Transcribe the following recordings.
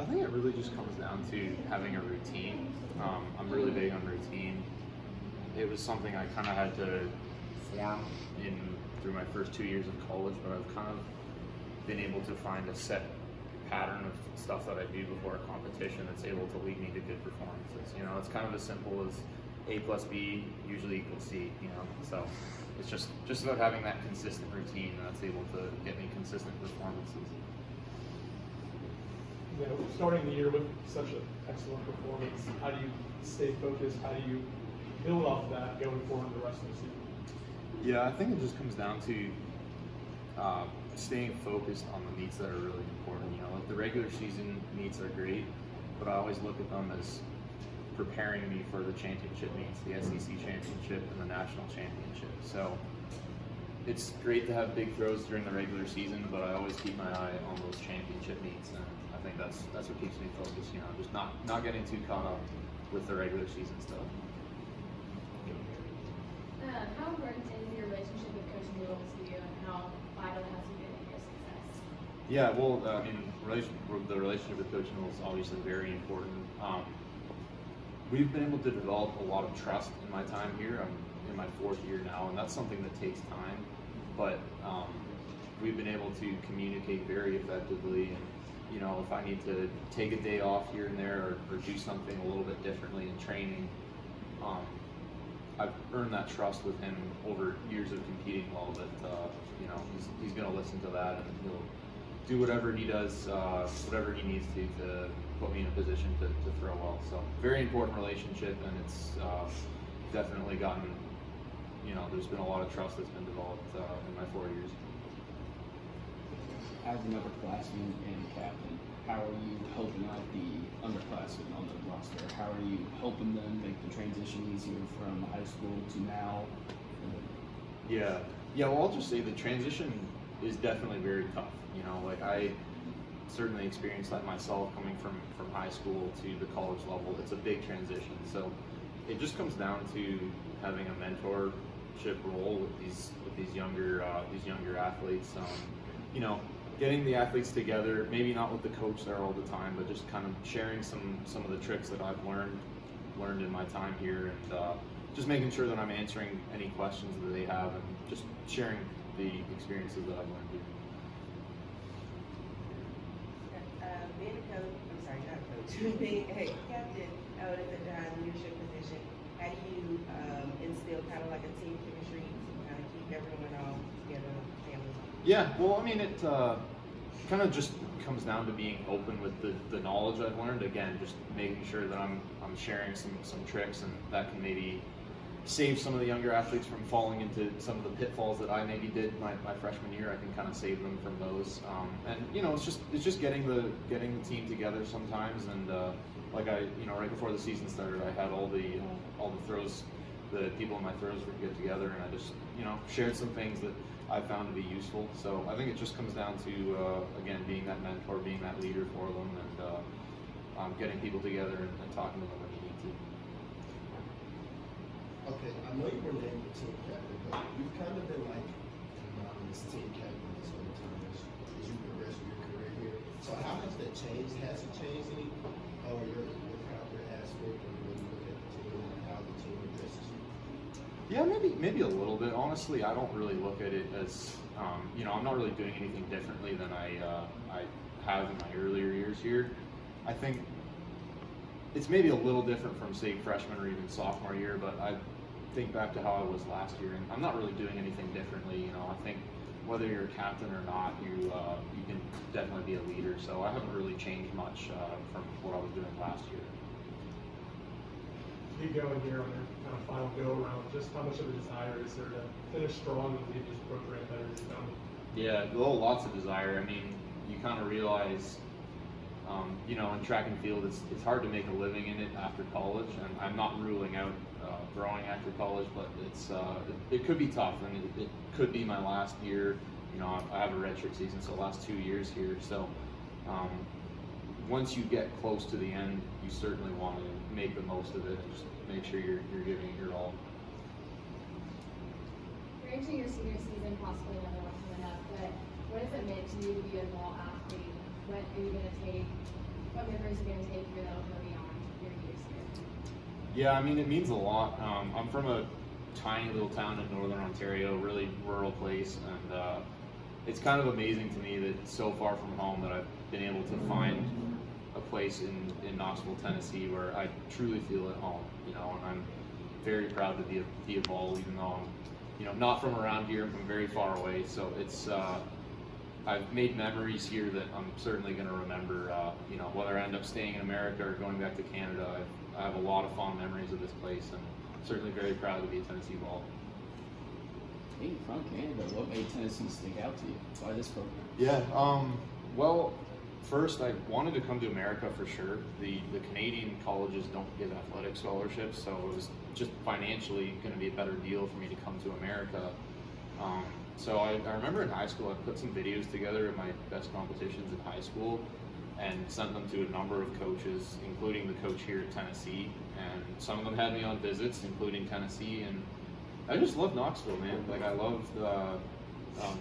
think it really just comes down to having a routine. I'm really big on routine. It was something I kind of had to form through my first 2 years of college, but I've kind of been able to find a set pattern of stuff that I do before a competition that's able to lead me to good performances. You know, it's kind of as simple as A plus B usually equals C, you know, so it's just about having that consistent routine that's able to get me consistent performances. You know, starting the year with such an excellent performance, how do you stay focused? How do you build off of that going forward the rest of the season? Yeah, I think it just comes down to staying focused on the meets that are really important. You know, like the regular season meets are great, but I always look at them as preparing me for the championship meets, the SEC championship and the national championship. So it's great to have big throws during the regular season, but I always keep my eye on those championship meets, and I think that's what keeps me focused. You know, just not getting too caught up with the regular season stuff. How important is your relationship with Coach Newell to you, and how vital has he been in your success? Yeah, well, I mean, the relationship with Coach Newell is obviously very important. We've been able to develop a lot of trust in my time here. I'm in my 4th year now, and that's something that takes time. But we've been able to communicate very effectively. And you know, if I need to take a day off here and there, or do something a little bit differently in training, I've earned that trust with him over years of competing well. That you know, he's going to listen to that, and he'll do whatever he does, whatever he needs to put me in a position to throw well. So very important relationship, and it's definitely gotten, you know, there's been a lot of trust that's been developed in my 4 years. As an upperclassman and captain, how are you helping out the underclassmen on the roster? How are you helping them make the transition easier from high school to now? Yeah, well, I'll just say the transition is definitely very tough. You know, like I certainly experienced that myself coming from high school to the college level. It's a big transition. So it just comes down to having a mentorship role with these younger athletes. You know, getting the athletes together, maybe not with the coach there all the time, but just kind of sharing some of the tricks that I've learned in my time here, and just making sure that I'm answering any questions that they have, and just sharing the experiences that I've learned here. Being a coach, I'm sorry, not a coach, being a captain out at the high leadership position, how do you instill kind of like a team chemistry to kind of keep everyone all together, family? Yeah, well, I mean, it kind of just comes down to being open with the knowledge I've learned. Again, just making sure that I'm sharing some tricks, and that can maybe save some of the younger athletes from falling into some of the pitfalls that I maybe did my freshman year. I can kind of save them from those. And you know, it's just getting the team together sometimes. And like right before the season started, I had all the throws, the people in my throws would get together, and I just shared some things that I found to be useful. So I think it just comes down to again, being that mentor, being that leader for them, and getting people together and talking to them when you need to. Okay, I know you were named the team captain, but you've kind of been like this team captain this whole time as you progress in your career here. So how has that changed? Has it changed any, or your aspect, or when you look at the team and how the team addresses you? Yeah, maybe a little bit. Honestly, I don't really look at it as I'm not really doing anything differently than I have in my earlier years here. I think it's maybe a little different from, say, freshman or even sophomore year, but I think back to how I was last year, and I'm not really doing anything differently. I think whether you're a captain or not, you can definitely be a leader. So I haven't really changed much from what I was doing last year. Keep going here on your kind of final go around. Just how much of a desire is there to finish strong and leave this program better as you've done? Yeah, well, lots of desire. I mean, you kind of realize, in track and field, it's hard to make a living in it after college, and I'm not ruling out throwing after college, but it could be tough, and it could be my last year. I have a redshirt season, so the last 2 years here. So once you get close to the end, you certainly want to make the most of it and just make sure you're giving it your all. You're entering your senior season, possibly another one coming up, but what does it mean to you to be a mall athlete? What are you going to take what memories are going to take here that'll go beyond your years here? Yeah, I mean, it means a lot. I'm from a tiny little town in northern Ontario, really rural place, and it's kind of amazing to me that so far from home that I've been able to find a place in Knoxville, Tennessee, where I truly feel at home. You know, and I'm very proud to be a Vol, even though I'm, you know, not from around here. I'm from very far away, so it's. I've made memories here that I'm certainly going to remember. You know, whether I end up staying in America or going back to Canada, I have a lot of fond memories of this place, and certainly very proud to be a Tennessee Vol. Being from Canada, what made Tennessee stick out to you? Why this program? Yeah. Well, first I wanted to come to America for sure. The Canadian colleges don't give athletic scholarships, so it was just financially going to be a better deal for me to come to America. So I remember in high school I put some videos together of my best competitions in high school and sent them to a number of coaches, including the coach here at Tennessee. And some of them had me on visits, including Tennessee. And I just love Knoxville, man. Like I loved,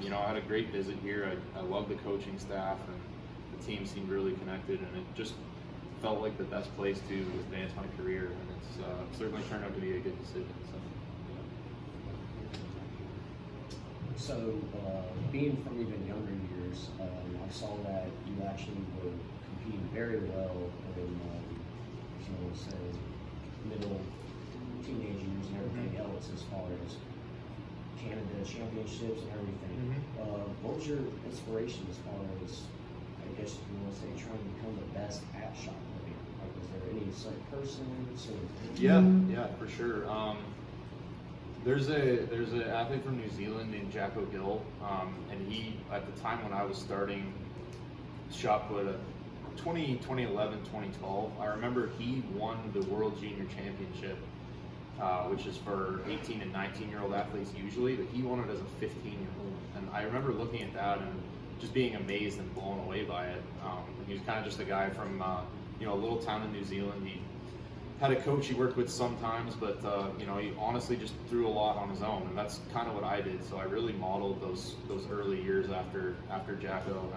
you know, I had a great visit here. I love the coaching staff, and the team seemed really connected, and it just felt like the best place to advance my career. And it's certainly turned out to be a good decision. So. So, being from even younger years, I saw that you actually were competing very well in, you know, say, middle teenage years and everything else, as far as Canada championships and everything. What was your inspiration as far as, I guess you want to say, trying to become the best at shot putting? Like, was there any certain person? Yeah, for sure. There's an athlete from New Zealand named Jacko Gill, and he, at the time when I was starting shot put, 2011, 2012, I remember he won the World Junior Championship, which is for 18 and 19-year-old athletes usually, but he won it as a 15-year-old. And I remember looking at that and just being amazed and blown away by it. He was kind of just a guy from you know, a little town in New Zealand. He had a coach he worked with sometimes, but you know, he honestly just threw a lot on his own, and that's kind of what I did. So I really modeled those early years after Jacko,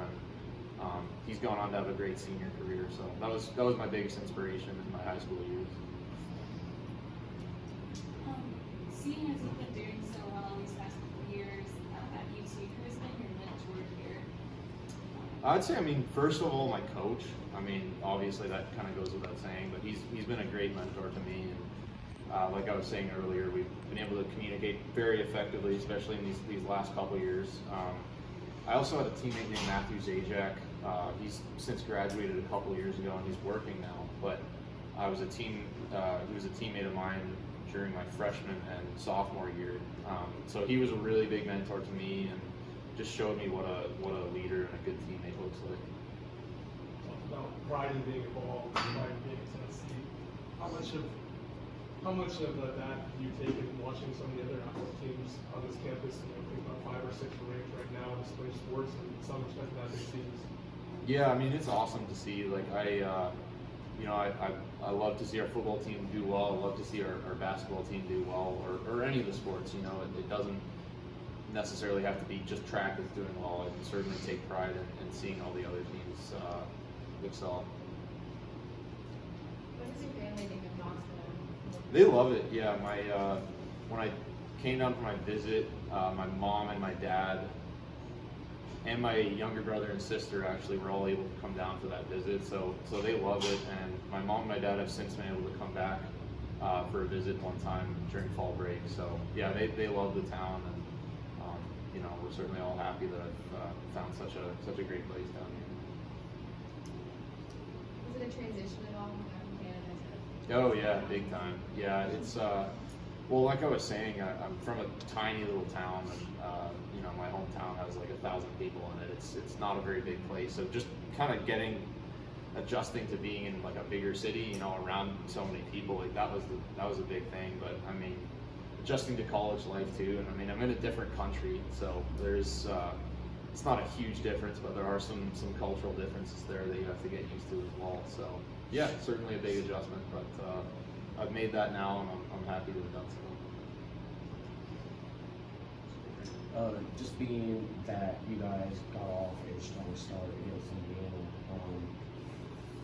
and he's gone on to have a great senior career. So that was my biggest inspiration in my high school years. Seeing as you've been doing so well these past couple of years at UT, who has been your mentor here? I'd say, I mean, first of all, my coach. I mean, obviously that kind of goes without saying, but he's been a great mentor to me. And like I was saying earlier, we've been able to communicate very effectively, especially in these last couple of years. I also had a teammate named Matthew Zajac. He's since graduated a couple of years ago, and he's working now. But he was a teammate of mine during my freshman and sophomore year. So he was a really big mentor to me, and just showed me what a leader and a good teammate looks like. About pride in being involved, pride in being in Tennessee. How much of that do you take in watching some of the other athletic teams on this campus? You know, think about 5 or 6 are ranked right now in display sports, and in some respect that big teams. Yeah, I mean, it's awesome to see. Like you know, I love to see our football team do well. I love to see our basketball team do well, or any of the sports. You know, it doesn't necessarily have to be just track that's doing well. I can certainly take pride in seeing all the other teams excel. What does your family think of Knoxville? They love it. Yeah, my when I came down for my visit, my mom and my dad and my younger brother and sister actually were all able to come down for that visit. So they love it, and my mom and my dad have since been able to come back for a visit one time during fall break. So yeah, they love the town, and you know, we're certainly all happy that I've found such a great place down here. Was it a transition at all from Canada to? Oh yeah, big time. Yeah, it's well, like I was saying, I'm from a tiny little town, and you know, my hometown has like 1,000 people in it. It's not a very big place, so just kind of adjusting to being in like a bigger city, you know, around so many people, like that was a big thing. But I mean, adjusting to college life too, and I mean, I'm in a different country, so there's it's not a huge difference, but there are some cultural differences there that you have to get used to as well. So yeah, certainly a big adjustment, but I've made that now, and I'm happy to have done so. Just being that you guys got off a strong start against Indiana,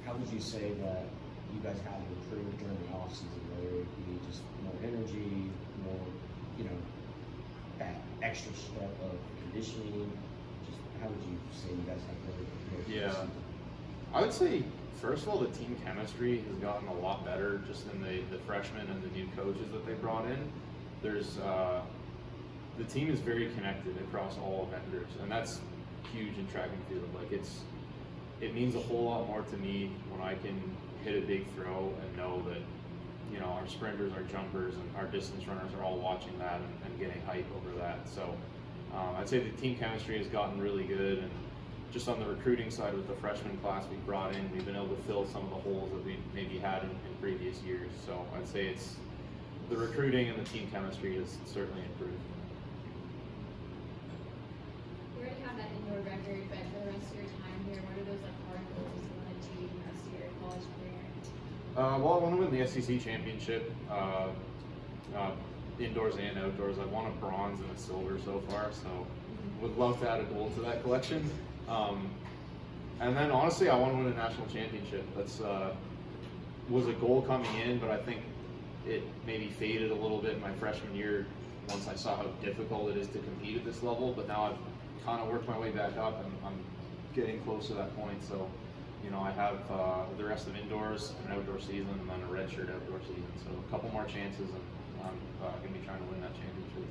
how would you say that you guys have improved during the off season? Whether it be just more energy, more, you know, that extra step of conditioning. Just how would you say you guys have really prepared for the Yeah. season? I would say, first of all, the team chemistry has gotten a lot better just in the freshmen and the new coaches that they brought in. There's the team is very connected across all event groups, and that's huge in track and field. Like it means a whole lot more to me when I can hit a big throw and know that, you know, our sprinters, our jumpers, and our distance runners are all watching that and getting hype over that. So I'd say the team chemistry has gotten really good, and just on the recruiting side with the freshman class we brought in, we've been able to fill some of the holes that we maybe had in previous years. So I'd say it's the recruiting and the team chemistry has certainly improved. You already have that indoor record, but for the rest of your time here, what are those like hard goals you want to achieve the rest of your college career? Well, I want to win the SEC championship, indoors and outdoors. I've won a bronze and a silver so far, so would love to add a gold to that collection. And then honestly, I want to win a national championship. That's was a goal coming in, but I think it maybe faded a little bit in my freshman year once I saw how difficult it is to compete at this level. But now I've kind of worked my way back up, and I'm getting close to that point. So, you know, I have the rest of indoors, an outdoor season, and then a redshirt outdoor season. So a couple more chances, and I'm going to be trying to win that championship.